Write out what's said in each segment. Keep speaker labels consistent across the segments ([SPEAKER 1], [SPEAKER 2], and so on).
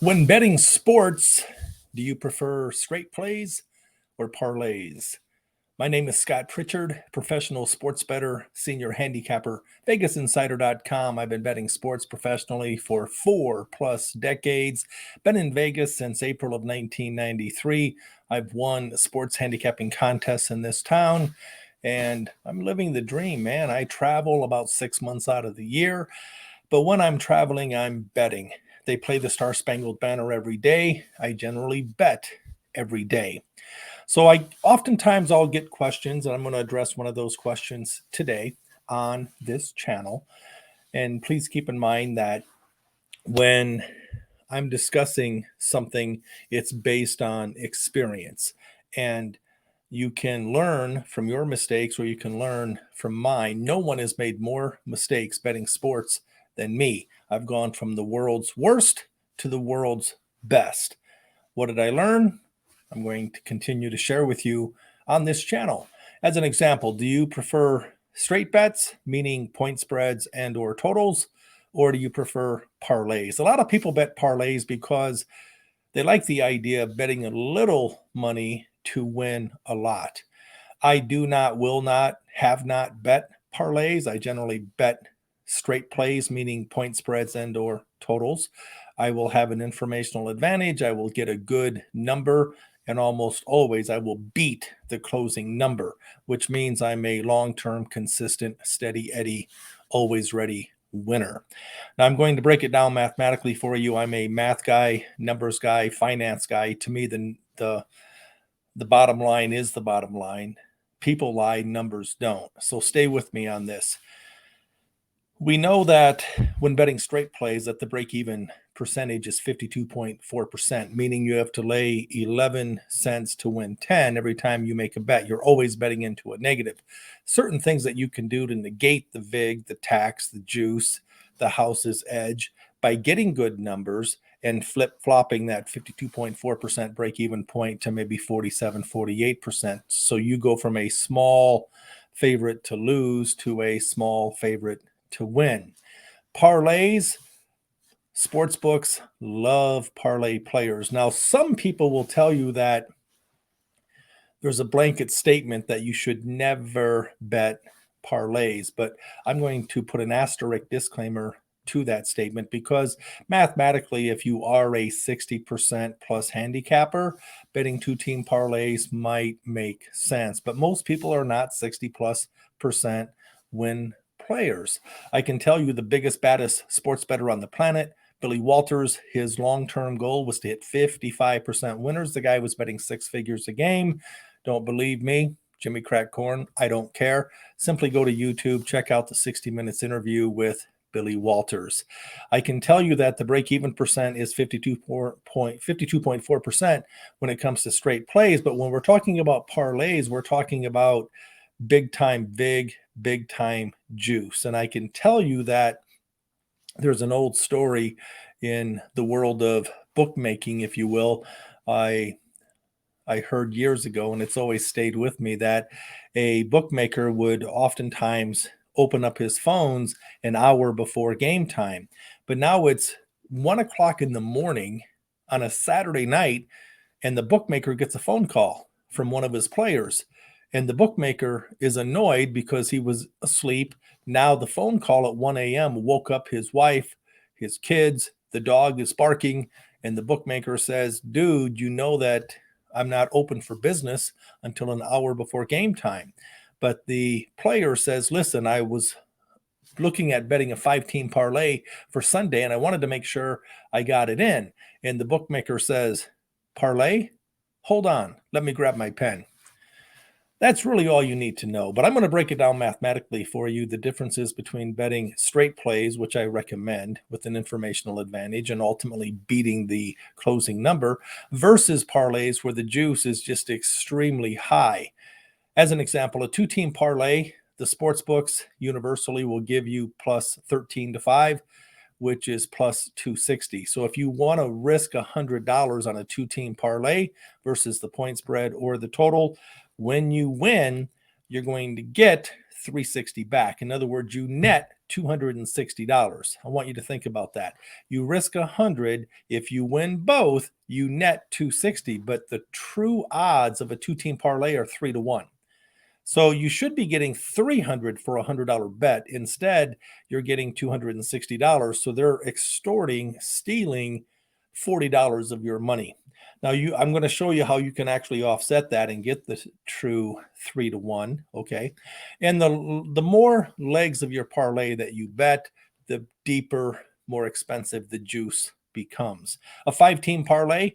[SPEAKER 1] When betting sports, do you prefer straight plays or parlays? My name is Scott Pritchard, professional sports bettor, senior handicapper, VegasInsider.com. I've been betting sports professionally for 4+ decades. Been in Vegas since April of 1993. I've won sports handicapping contests in this town, and I'm living the dream, man. I travel about 6 months out of the year, but when I'm traveling, I'm betting. They play the Star Spangled Banner every day. I generally bet every day. So I'll get questions, and I'm going to address one of those questions today on this channel. And please keep in mind that when I'm discussing something, it's based on experience. And you can learn from your mistakes or you can learn from mine. No one has made more mistakes betting sports than me. I've gone from the world's worst to the world's best. What did I learn? I'm going to continue to share with you on this channel. As an example, do you prefer straight bets, meaning point spreads and or totals, or do you prefer parlays? A lot of people bet parlays because they like the idea of betting a little money to win a lot. I do not, will not, have not bet parlays. I generally bet straight plays, meaning point spreads and or totals. I will have an informational advantage. I will get a good number, and almost always I will beat the closing number, which means I'm a long-term, consistent, steady Eddie, always ready winner. Now I'm going to break it down mathematically for you. I'm a math guy, numbers guy, finance guy. To me, the bottom line is the bottom line. People lie, numbers don't. So stay with me on this. We know that when betting straight plays that the break-even percentage is 52.4%, meaning you have to lay 11 cents to win 10 every time you make a bet. You're always betting into a negative. Certain things that you can do to negate the vig, the tax, the juice, the house's edge by getting good numbers and flip-flopping that 52.4% break-even point to maybe 47, 48%. So you go from a small favorite to lose to a small favorite to win. Parlays, sports books love parlay players. Now, some people will tell you that there's a blanket statement that you should never bet parlays, but I'm going to put an asterisk disclaimer to that statement because mathematically, if you are a 60% plus handicapper, betting two-team parlays might make sense, but most people are not 60+% win players. I can tell you the biggest, baddest sports bettor on the planet, Billy Walters, his long-term goal was to hit 55% winners. The guy was betting six figures a game. Don't believe me? Jimmy Crack Corn, I don't care. Simply go to YouTube, check out the 60 Minutes interview with Billy Walters. I can tell you that the break-even percent is 52.4% when it comes to straight plays, but when we're talking about parlays, we're talking about big-time vig, big-time juice. And I can tell you that there's an old story in the world of bookmaking, if you will. I heard years ago, and it's always stayed with me, that a bookmaker would oftentimes open up his phones an hour before game time. But now it's 1 o'clock in the morning on a Saturday night, and the bookmaker gets a phone call from one of his players. And the bookmaker is annoyed because he was asleep. Now the phone call at 1 a.m. woke up his wife, his kids, the dog is barking, and the bookmaker says, dude, you know that I'm not open for business until an hour before game time. But the player says, listen, I was looking at betting a 5-team parlay for Sunday, and I wanted to make sure I got it in. And the bookmaker says, parlay? Hold on, let me grab my pen. That's really all you need to know, but I'm going to break it down mathematically for you, the differences between betting straight plays, which I recommend with an informational advantage and ultimately beating the closing number, versus parlays where the juice is just extremely high. As an example, a two-team parlay, the sports books universally will give you plus 13-5, which is plus 260. So if you want to risk $100 on a two-team parlay versus the point spread or the total, when you win, you're going to get 360 back. In other words, you net $260. I want you to think about that. You risk 100. If you win both, you net 260, but the true odds of a two-team parlay are 3-1. So you should be getting 300 for a $100 bet. Instead, you're getting $260. So they're stealing $40 of your money. Now I'm going to show you how you can actually offset that and get the true 3-1. Okay. And the more legs of your parlay that you bet, the deeper, more expensive the juice becomes. A 5-team parlay,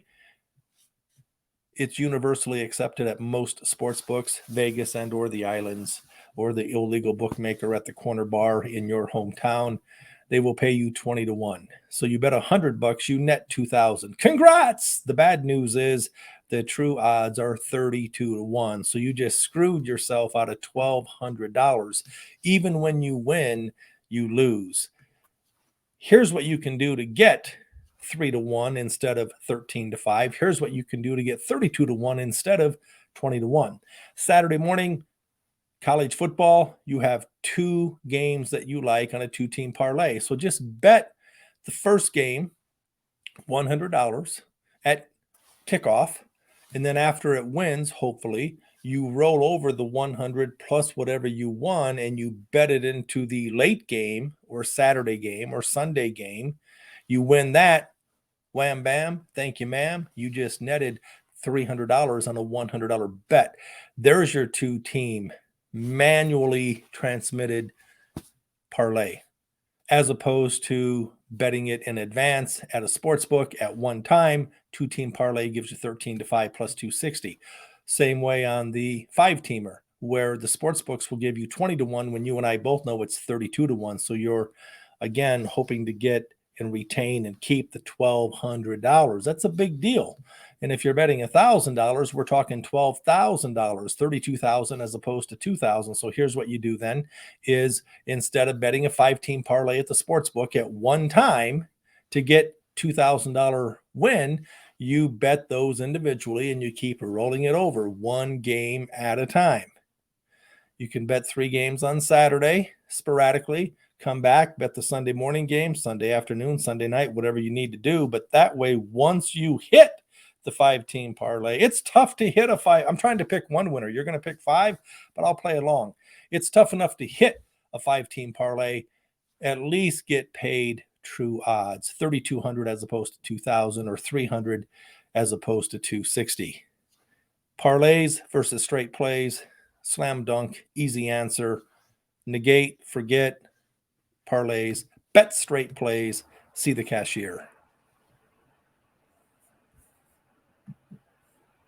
[SPEAKER 1] it's universally accepted at most sports books, Vegas and or the islands, or the illegal bookmaker at the corner bar in your hometown. They will pay you 20-1. So you bet $100, you net 2,000. Congrats! The bad news is the true odds are 32-1. So you just screwed yourself out of $1,200. Even when you win, you lose. Here's what you can do to get 3-1 instead of 13-5. Here's what you can do to get 32-1 instead of 20-1. Saturday morning, college football, you have 2 games that you like on a 2-team parlay. So just bet the first game, $100 at kickoff. And then after it wins, hopefully, you roll over the 100 plus whatever you won and you bet it into the late game or Saturday game or Sunday game. You win that, wham, bam, thank you, ma'am. You just netted $300 on a $100 bet. There's your 2-team manually transmitted parlay, as opposed to betting it in advance at a sports book at one time. 2-team parlay gives you 13-5 plus 260. Same way on the 5-teamer, where the sports books will give you 20-1 when you and I both know it's 32-1. So you're, again, hoping to get and retain and keep the $1,200. That's a big deal. And if you're betting $1,000, we're talking $12,000, $32,000 as opposed to $2,000. So here's what you do then is instead of betting a 5-team parlay at the sports book at one time to get $2,000 win, you bet those individually and you keep rolling it over one game at a time. You can bet 3 games on Saturday sporadically, come back, bet the Sunday morning game, Sunday afternoon, Sunday night, whatever you need to do. But that way, once you hit the 5-team parlay, it's tough to hit a 5. I'm trying to pick one winner. You're going to pick 5, but I'll play along. It's tough enough to hit a 5-team parlay, at least get paid true odds, 3,200 as opposed to 2,000 or 300 as opposed to 260. Parlays versus straight plays, slam dunk, easy answer. Negate, forget parlays, bet straight plays, see the cashier.